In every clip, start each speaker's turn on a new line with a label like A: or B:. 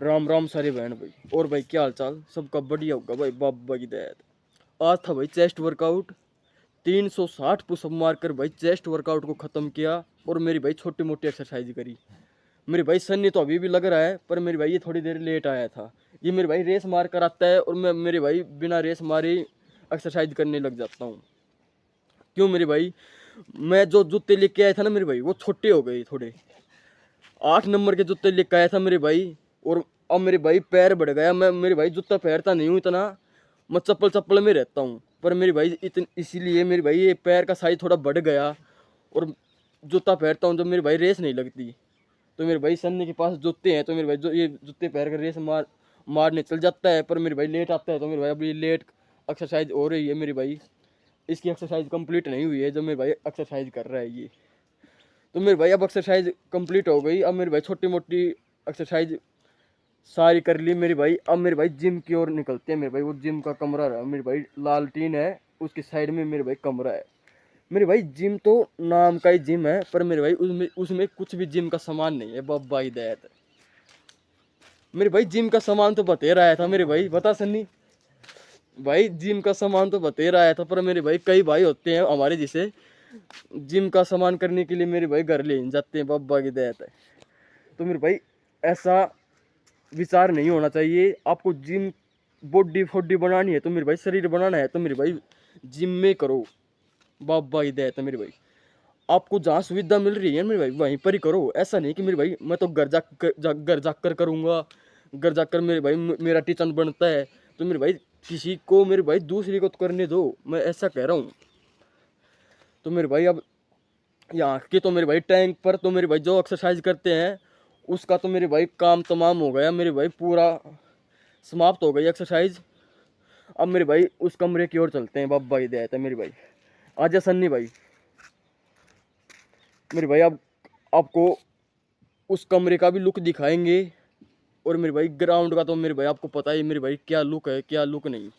A: राम राम सारे बहन भाई। और भाई क्या हाल चाल, सबका बढ़िया होगा भाई, बाबा की दया। आज था भाई चेस्ट वर्कआउट। 360 पुशअप मारकर भाई चेस्ट वर्कआउट को ख़त्म किया। और मेरी भाई छोटी मोटी एक्सरसाइज करी। मेरे भाई सन्नी तो अभी भी लग रहा है, पर मेरे भाई ये थोड़ी देर लेट आया था। ये मेरे भाई रेस मार कर आता है और मैं मेरे भाई बिना रेस मारे एक्सरसाइज करने लग जाता हूँ। क्यों मेरे भाई, मैं जो जूते लेके आया था ना मेरे भाई, वो छोटे हो गए थोड़े। 8 नंबर के जूते लेके आया था मेरे भाई। और अब मेरे भाई पैर बढ़ गया। मैं मेरे भाई जूता पहनता नहीं हूँ इतना, मैं चप्पल चप्पल में रहता हूँ। पर मेरे भाई इसीलिए मेरे भाई ये पैर का साइज थोड़ा बढ़ गया। और जूता पहनता हूँ जब मेरे भाई रेस नहीं लगती। तो मेरे भाई सन्नी के पास जूते हैं, तो मेरे भाई जो ये जूते पहन कर रेस मारने चल जाता है। पर मेरे भाई लेट आता है, तो मेरे भाई अभी लेट एक्सरसाइज हो रही है मेरे भाई। इसकी एक्सरसाइज कंप्लीट नहीं हुई है जो मेरे भाई एक्सरसाइज कर रहा है ये। तो मेरे भाई अब एक्सरसाइज कंप्लीट हो गई। अब मेरे भाई छोटी मोटी एक्सरसाइज सारी कर ली मेरे भाई। अब मेरे भाई जिम की ओर निकलते हैं मेरे भाई। वो जिम का कमरा रहा मेरे भाई, लाल टीन है, उसकी साइड में मेरे भाई कमरा है। मेरे भाई जिम तो नाम का ही जिम है, पर मेरे भाई उसमें उसमें कुछ भी जिम का सामान नहीं है। बाबा हिदायत। मेरे भाई जिम का सामान तो बतेरा आया था मेरे भाई, बता सन्नी भाई, जिम का सामान तो बतेरा आया था। पर मेरे भाई कई भाई होते हैं हमारे जिसे जिम का सामान करने के लिए मेरे भाई घर ले जाते हैं। बाबा की दया है। तो मेरे भाई ऐसा विचार नहीं होना चाहिए। आपको जिम बॉडी फोडी बनानी है, तो मेरे भाई शरीर बनाना है, तो मेरे भाई जिम में करो। बाबा की दया है मेरे भाई। आपको जहाँ सुविधा मिल रही है मेरे भाई वहीं पर ही करो। ऐसा नहीं कि मेरे भाई मैं तो घर जाकर करूँगा, घर जाकर मेरे भाई मेरा टीचर बनता है। तो मेरे भाई किसी को मेरे भाई दूसरी को तो करने दो, मैं ऐसा कह रहा हूँ। तो मेरे भाई अब यहाँ के तो मेरे भाई टैंक पर तो मेरे भाई जो एक्सरसाइज करते हैं उसका तो मेरे भाई काम तमाम हो गया मेरे भाई, पूरा समाप्त हो गई एक्सरसाइज। अब मेरे भाई उस कमरे की ओर चलते हैं। बाबा की दया है मेरे भाई। आजा सन्नी भाई। मेरे भाई अब आपको उस कमरे का भी लुक दिखाएंगे। और मेरे भाई ग्राउंड का तो मेरे भाई आपको पता ही मेरे भाई क्या लुक है क्या लुक नहीं।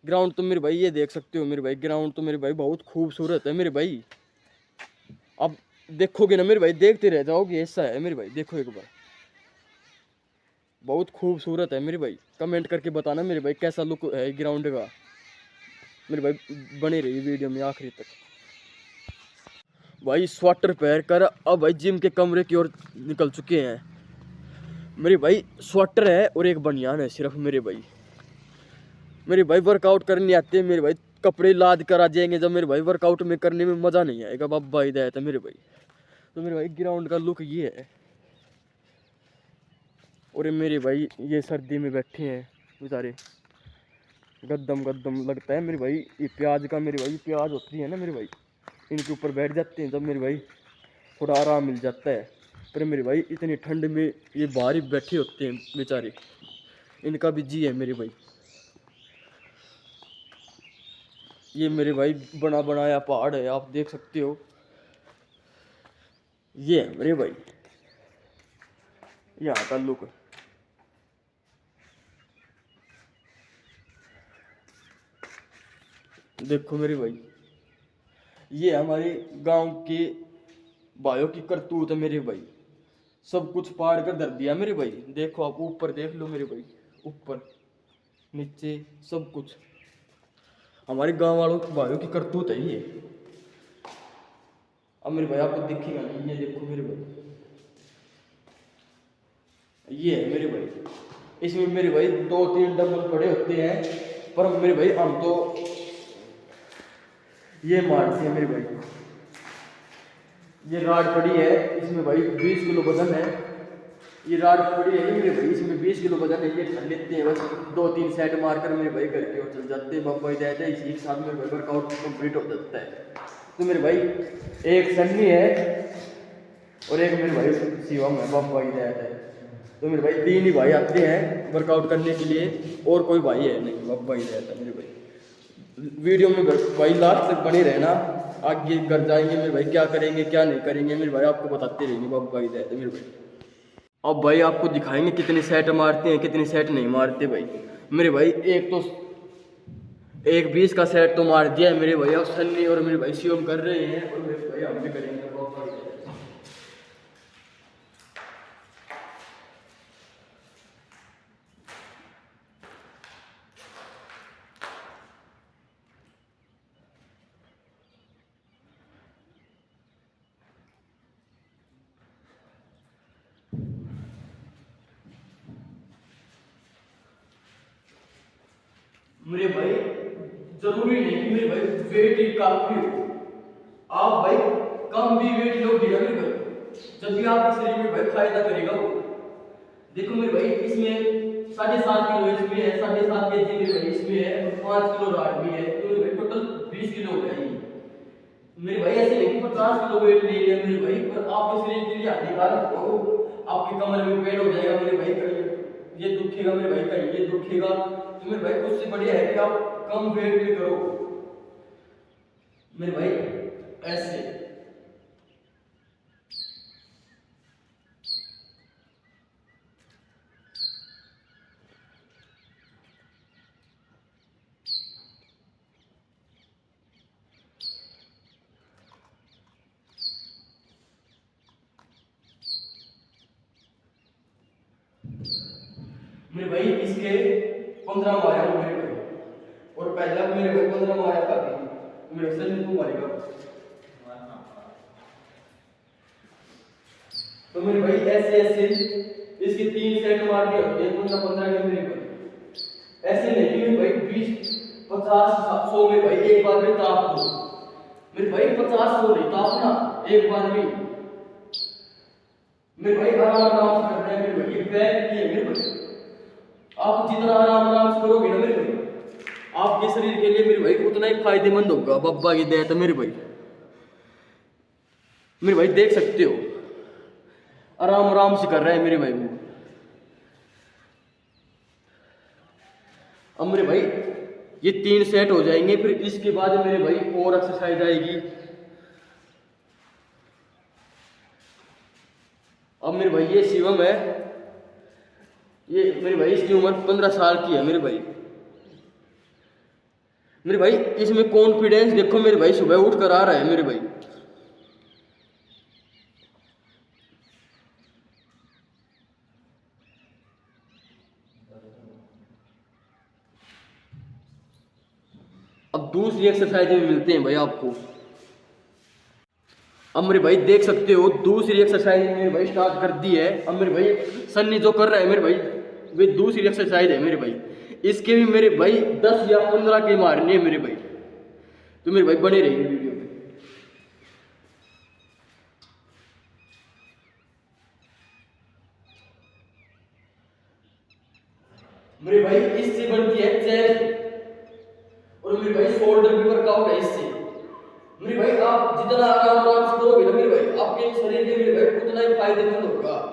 A: ग्राउंड तो मेरे भाई ये देख सकते हो मेरे भाई, ग्राउंड तो मेरे भाई बहुत खूबसूरत है मेरे भाई। अब देखोगे ना मेरे भाई, देखते रह जाओगे, ऐसा है मेरे भाई। देखो एक बार, बहुत खूबसूरत है मेरे भाई। कमेंट करके बताना मेरे भाई कैसा लुक है ग्राउंड का। मेरे भाई बने रहिए वीडियो में आखिरी तक। भाई स्वेटर पहन कर अब भाई जिम के कमरे की ओर निकल चुके हैं। मेरे भाई स्वेटर है और एक बनियान है सिर्फ मेरे भाई। मेरे भाई वर्कआउट करने आते हैं मेरे भाई, कपड़े लाद कर आ जाएंगे जब मेरे भाई वर्कआउट में करने में मज़ा नहीं आएगा। बाबा हिदायत है मेरे भाई। तो मेरे भाई ग्राउंड का लुक ये है। और मेरे भाई ये सर्दी में बैठे हैं बेचारे, गद्दम गद्दम लगता है मेरे भाई। ये प्याज का मेरे भाई, प्याज होती है ना मेरे भाई, इनके ऊपर बैठ जाते हैं जब मेरे भाई थोड़ा आराम मिल जाता है। पर मेरे भाई इतनी ठंड में ये बाहर ही बैठे होते हैं बेचारे, इनका भी जी है मेरे भाई। ये मेरे भाई बना बनाया पहाड़ है, आप देख सकते हो। ये है मेरे भाई यहाँ का लुक। देखो मेरे भाई, ये हमारे गांव के भाइयों की करतूत है मेरे भाई। सब कुछ पाड़ कर धर दिया मेरे भाई। देखो आप ऊपर देख लो मेरे भाई, ऊपर नीचे सब कुछ हमारे गांव वालों भाइयों की करतूत है ये। अब मेरे भाई आपको दिखेगा नहीं, ये देखो मेरे भाई, ये है मेरे भाई। इसमें मेरे भाई 2-3 डंबल पड़े होते हैं, पर मेरे भाई हम तो ये मारते हैं मेरे भाई। ये राड पड़ी है, इसमें भाई 20 किलो वजन है। ये राड पड़ी है मेरे भाई, इसमें 20 किलो वजन है। ये ठंड लेते हैं बस 2-3 सेट मारकर मेरे भाई घर की ओर चल जाते हैं। बाबा हिदायत है, इसी के साथ मेरे भाई वर्कआउट कंप्लीट हो जाता है। तो मेरे भाई एक सन्नी है और एक मेरे भाई शिवम है। बाबा हिदायत है। तो मेरे भाई 3 ही भाई आते हैं वर्कआउट करने के लिए, और कोई भाई है नहीं। बाबा हिदायत है मेरे भाई। वीडियो में भाई लास्ट तक बने रहना, आगे घर जाएंगे मेरे भाई क्या करेंगे क्या नहीं करेंगे मेरे भाई आपको बताते रहेंगे। बाबा हिदायत है मेरे भाई। अब भाई आपको दिखाएंगे कितने सेट मारते हैं कितने सेट नहीं मारते भाई। मेरे भाई एक 20 का सेट तो मार दिया है मेरे भाई। अब सन्नी और मेरे भाई शिवम कर रहे हैं, और मेरे भाई हम भी करेंगे। मेरे भाई जरूरी नहीं कि मेरे भाई वेट ही काफी हो। आप भाई कम भी वेट लोगे ना मेरे भाई, जब भी आपके शरीर में भाई फायदा करेगा वो। देखो मेरे भाई इसमें 7.5 किलो इसमें है, 7.5 kg मेरे भाई इसमें है, और 5 किलो राड भी है, तो मेरे भाई टोटल 20 किलो हो गया ये। मेरे भाई ऐसे नहीं कि 50 किलो वेट ले लिया मेरे भाई, पर आपके शरीर के लिए हानिकारक हो। आपके कमर में पेन हो जाएगा मेरे भाई, कहीं ये दुखेगा मेरे भाई, कहीं ये दुखेगा, तो मेरे भाई उससे बढ़िया है कि आप कम वेट में करो मेरे भाई ऐसे। मेरे भाई इसके 15 मारे हो मेरे भाई, और पहला मेरे भाई 15 मारा था अभी मेरे से नहीं तू मारेगा। तो मेरे भाई ऐसे ऐसे इसके 3 सेट मार दिए होते हैं 15 के मेरे भाई। ऐसे नहीं कि मेरे भाई 20 50 100 में भाई एक बार में ताप दो मेरे भाई, 50 100 नहीं तापना एक बार में मेरे भाई। आराम आराम से करना है मेरे भाई, ये बैक की है मेरे भाई। आप जितना आराम आराम से करोगे ना मेरे भाई, आपके शरीर के लिए मेरे भाई उतना ही फायदेमंद होगा। बब्बा की दया तो मेरे भाई, मेरे भाई देख सकते हो आराम आराम से कर रहा है मेरे भाई वो। अब मेरे भाई ये 3 सेट हो जाएंगे, फिर इसके बाद मेरे भाई और एक्सरसाइज आएगी। अब मेरे भाई ये शिवम है, ये मेरे भाई इसकी उम्र 15 साल की है मेरे भाई। मेरे भाई इसमें कॉन्फिडेंस देखो मेरे भाई, सुबह उठ कर आ रहा है मेरे भाई। अब दूसरी एक्सरसाइज में मिलते हैं भाई आपको। अब मेरे भाई देख सकते हो दूसरी एक्सरसाइज मेरे भाई स्टार्ट कर दी है। अब मेरे भाई सन्नी जो कर रहा है मेरे भाई, वे दूसरी एक्सरसाइज है मेरे भाई। इसके भी मेरे भाई 10 या 15 के मारने हैं मेरे भाई, तो मेरे भाई बने रहिए वीडियो में। मेरे भाई इससे बनती है चेस्ट, और मेरे भाई शोल्डर भी वर्कआउट है इससे। मेरे भाई आप जितना आराम आराम से करोगे ना मेरे भाई, आपके शरीर के मेरे भाई उतना ही फायदेमंद होगा।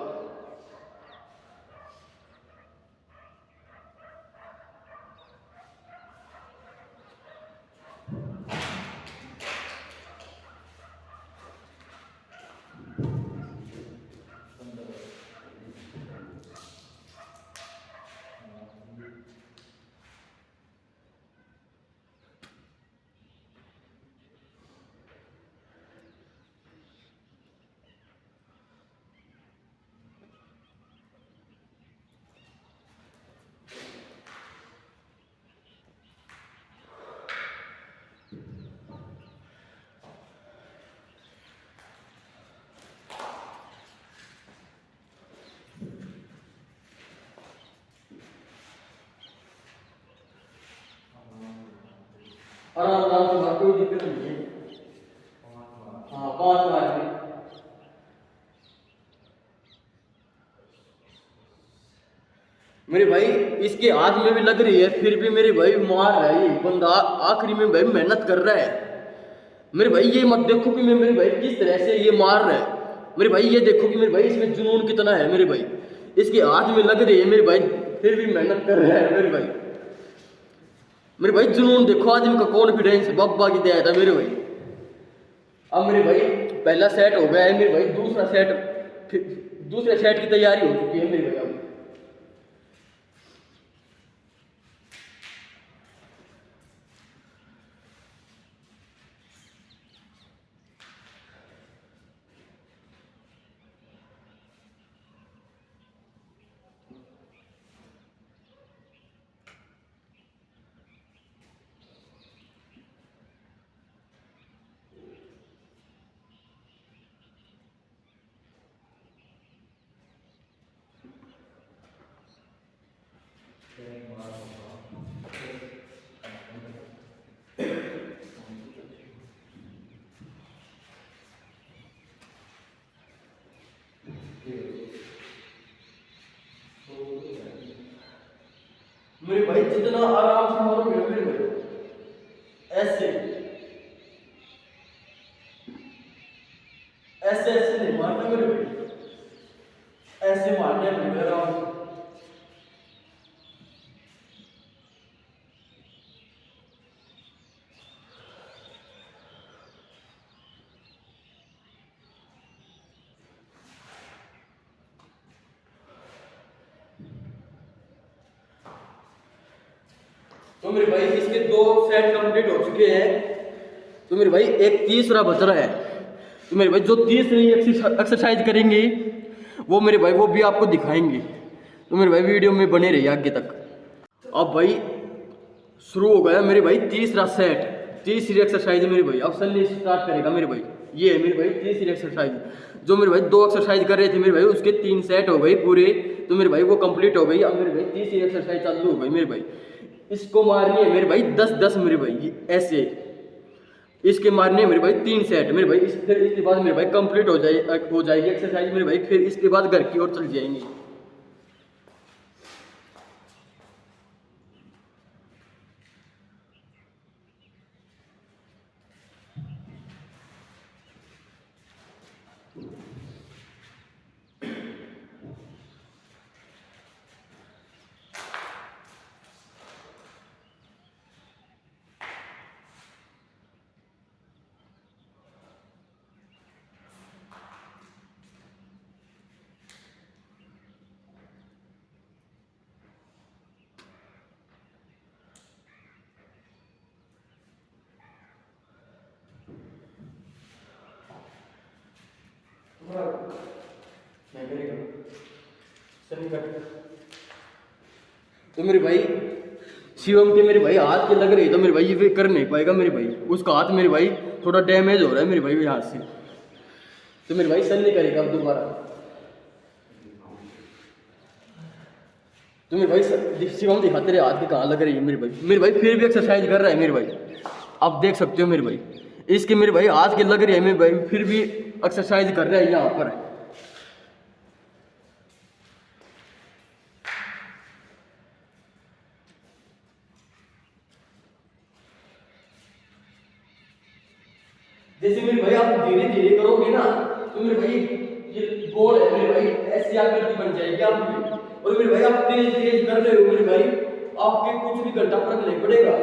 A: आराम आराम से मार, कोई दिक्कत नहीं है। हाँ 5 मार में मेरे भाई इसके हाथ में भी लग रही है, फिर भी मेरे भाई मार रहा है ये बंदा। आखिरी में भाई मेहनत कर रहा है मेरे भाई। ये मत देखो कि मैं मेरे भाई किस तरह से ये मार रहा है मेरे भाई, ये देखो कि मेरे भाई इसमें जुनून कितना है मेरे भाई। इसके हाथ में लग रही है मेरे भाई, फिर भी मेहनत कर रहा है मेरे भाई। मेरे भाई जुनून देखो आदमी का, कॉन्फिडेंस बब्बा की दया था मेरे भाई। अब मेरे भाई पहला सेट हो गया है मेरे भाई, दूसरे सेट की तैयारी हो चुकी है मेरे भाई। अब मेरे भाई जितना आराम से मारोगे ना मेरे भाई, ऐसे ऐसे ऐसे नहीं मारना मेरे भाई, ऐसे मारने हैं मेरे भाई आराम से। तो मेरे भाई इसके 2 सेट कंप्लीट हो चुके हैं। तो मेरे भाई एक तीसरा बच रहा है। तो मेरे भाई जो तीसरी एक्सरसाइज करेंगे वो मेरे भाई वो भी आपको दिखाएंगे। तो मेरे भाई वीडियो में बने रहिए आगे तक। अब भाई शुरू हो गया मेरे भाई तीसरा सेट, तीसरी एक्सरसाइज मेरे भाई। अब सन्नी स्टार्ट करेगा मेरे भाई। ये है मेरे भाई तीसरी एक्सरसाइज। जो मेरे भाई 2 एक्सरसाइज कर रहे थे मेरे भाई, उसके 3 सेट हो गए पूरे। तो मेरे भाई वो कंप्लीट हो गई। अब मेरे भाई तीसरी एक्सरसाइज चालू हो गई मेरे भाई। इसको मारनी है मेरे भाई 10-10 मेरे भाई, ऐसे इसके मारने हैं मेरे भाई 3 सेट मेरे भाई। फिर इसके बाद मेरे भाई कंप्लीट हो जाएगी एक्सरसाइज मेरे भाई। फिर इसके बाद घर की ओर चल जाएंगे। तो मेरे भाई शिवम के मेरे भाई हाथ के लग रही, तो मेरे भाई ये कर नहीं पाएगा मेरे भाई। उसका हाथ मेरे भाई थोड़ा डैमेज हो रहा है मेरे भाई हाथ से। तो मेरे भाई सर नहीं करेगा अब दोबारा। तो मेरे भाई शिवम दिखाते रहे हाथ के कहाँ लग रही है मेरे भाई। मेरे भाई फिर भी एक्सरसाइज कर रहा है मेरे भाई। आप देख सकते हो मेरे भाई, इसके मेरे भाई हाथ के लग रही है मेरे भाई, फिर भी एक्सरसाइज कर रहा है यहाँ पर। जैसे मेरे भाई आप धीरे धीरे करोगे ना, तो मेरे भाई ये गोल है मेरे भाई, ऐसी आकृति बन जाएगी आपकी। और मेरे भाई आप तेज तेज कर रहे हो मेरे भाई, आपके कुछ भी घंटा फर्क नहीं पड़ेगा।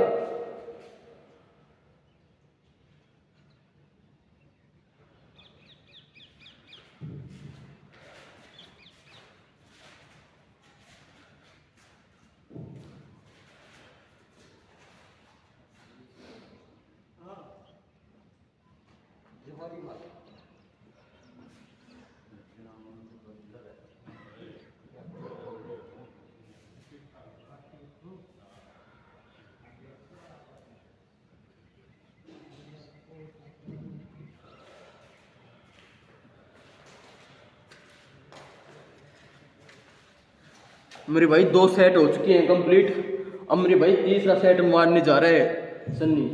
A: मेरे भाई 2 सेट हो चुके हैं कंप्लीट। अब मेरे भाई तीसरा सेट मारने जा रहा है सन्नी।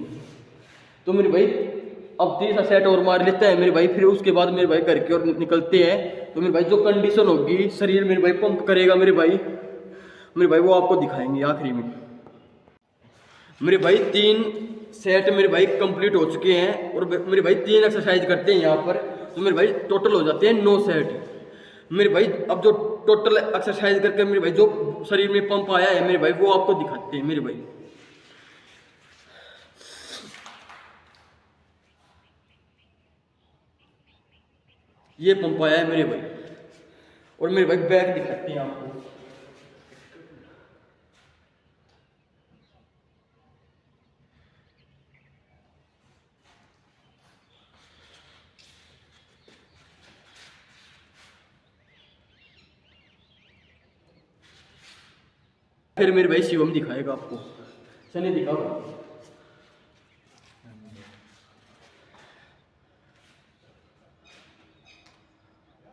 A: तो मेरे भाई अब तीसरा सेट और मार लेता है मेरे भाई, फिर उसके बाद मेरे भाई घर की ओर निकलते हैं। तो मेरे भाई जो कंडीशन होगी शरीर मेरे भाई पंप करेगा मेरे भाई वो आपको दिखाएंगे आखिरी में। मेरे भाई 3 सेट मेरे भाई कंप्लीट हो चुके हैं। और मेरे भाई 3 एक्सरसाइज करते हैं यहाँ पर। तो मेरे भाई टोटल हो जाते हैं 9 सेट मेरे भाई। अब जो टोटल एक्सरसाइज करके मेरे भाई जो शरीर में पंप आया है मेरे भाई, वो आपको दिखाते हैं मेरे भाई। ये पंप आया है मेरे भाई। और मेरे भाई बैक दिखाते हैं आपको। फिर मेरे भाई शिवम दिखाएगा आपको। सनी दिखाओ।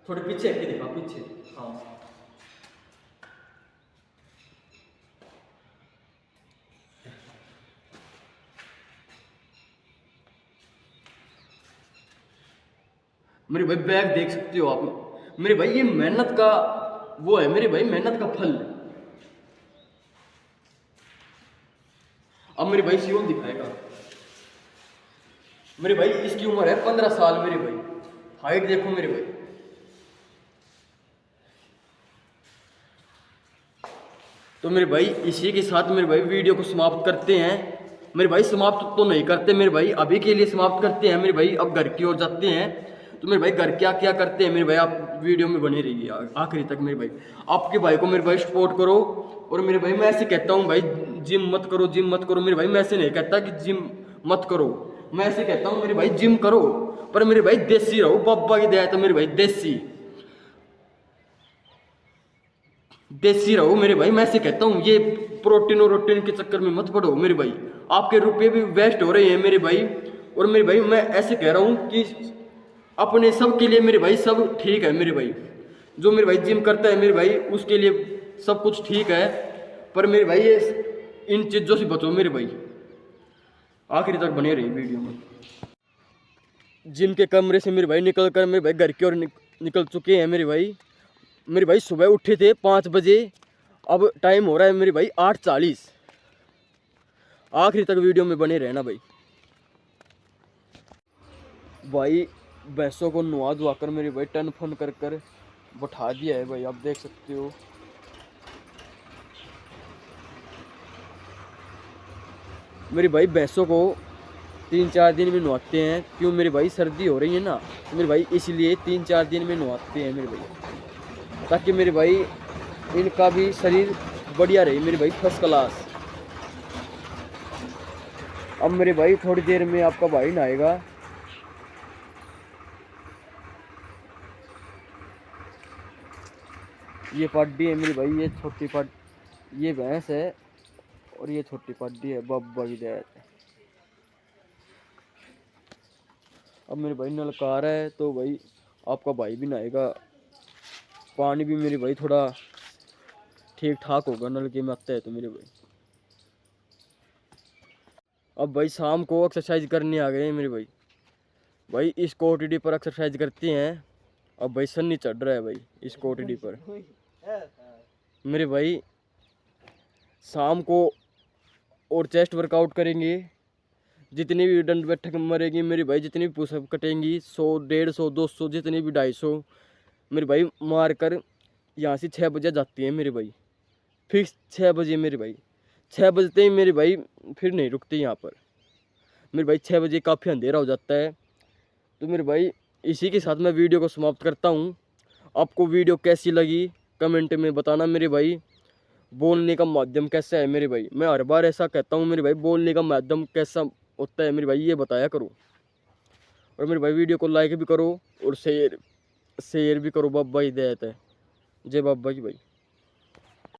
A: थोड़े पीछे हट के दिखाओ, पीछे। हाँ मेरे भाई बैग देख सकते हो आप मेरे भाई। ये मेहनत का वो है मेरे भाई, मेहनत का फल। अब मेरे भाई सीओ दिखाएगा। मेरे भाई इसकी उम्र है 15 साल मेरे भाई। हाइट देखो मेरे भाई। तो मेरे भाई इसी के साथ मेरे भाई वीडियो को समाप्त करते हैं। मेरे भाई समाप्त तो नहीं करते मेरे भाई, अभी के लिए समाप्त करते हैं मेरे भाई। अब घर की ओर जाते हैं। तो मेरे भाई घर क्या क्या करते हैं मेरे भाई, आप वीडियो में बने रहिए आखिरी तक मेरे भाई। आपके भाई को मेरे भाई सपोर्ट करो। और मेरे भाई मैं ऐसे कहता हूँ भाई, जिम मत करो, जिम मत करो मेरे भाई। मैं ऐसे नहीं कहता कि जिम मत करो, मैं ऐसे कहता हूँ मेरे भाई जिम करो, पर मेरे भाई देसी रहो। बाबा की दया तो मेरे भाई देसी देसी रहो मेरे भाई। मैं ऐसे कहता हूँ, ये प्रोटीन और रोटीन के चक्कर में मत पड़ो मेरे भाई। आपके रुपये भी वेस्ट हो रहे हैं मेरे भाई। और मेरे भाई मैं ऐसे कह रहा हूँ कि अपने सब के लिए मेरे भाई सब ठीक है मेरे भाई। जो मेरे भाई जिम करता है मेरे भाई उसके लिए सब कुछ ठीक है, पर मेरे भाई ये इन चीज़ों से बचो मेरे भाई। आखिरी तक बने रही वीडियो में। जिम के कमरे से मेरे भाई निकल कर मेरे भाई घर की ओर निकल चुके हैं मेरे भाई। मेरे भाई सुबह उठे थे 5 बजे, अब टाइम हो रहा है मेरे भाई 8:40। आखिरी तक वीडियो में बने रहना भाई। भाई भैंसों को नुआ धुआ कर मेरे भाई टन फन कर कर बैठा दिया है भाई, आप देख सकते हो। मेरे भाई भैंसों को 3-4 दिन में नहवाते हैं। क्यों मेरे भाई, सर्दी हो रही है ना, तो मेरे भाई इसलिए 3-4 दिन में नहवाते हैं मेरे भाई, ताकि मेरे भाई इनका भी शरीर बढ़िया रहे मेरे भाई, फर्स्ट क्लास। अब मेरे भाई थोड़ी देर में आपका भाई नहाएगा। ये पाड्डी है मेरे भाई, ये छोटी पाड, ये भैंस है और ये छोटी पाड्डी है। बाबा की दया। अब मेरे भाई नलका रहा है, तो भाई आपका भाई भी नहाएगा। पानी भी मेरे भाई थोड़ा ठीक ठाक होगा, नलके में आता है तो मेरे भाई। अब भाई शाम को एक्सरसाइज करने आ गए हैं मेरे भाई। भाई इस कोटडी पर एक्सरसाइज करते हैं। अब भाई सन्नी चढ़ रहा है भाई इस कोटडी पर मेरे भाई। शाम को और चेस्ट वर्कआउट करेंगे। जितनी भी दंड बैठक मरेगी मेरे भाई, जितनी भी पुशअप कटेंगी, 100, 150, 200, जितनी भी 250 मेरे भाई मार कर यहाँ से 6 बजे जाती है मेरे भाई। फिक्स 6 बजे मेरे भाई। 6 बजते ही मेरे भाई फिर नहीं रुकते यहाँ पर मेरे भाई। 6 बजे काफ़ी अंधेरा हो जाता है। तो मेरे भाई इसी के साथ मैं वीडियो को समाप्त करता हूँ। आपको वीडियो कैसी लगी कमेंट में बताना मेरे भाई। बोलने का माध्यम कैसा है मेरे भाई, मैं हर बार ऐसा कहता हूँ मेरे भाई, बोलने का माध्यम कैसा होता है मेरे भाई, ये बताया करो। और मेरे भाई वीडियो को लाइक भी करो और शेयर भी करो। बाबा की दया है। जय बाबा की भाई।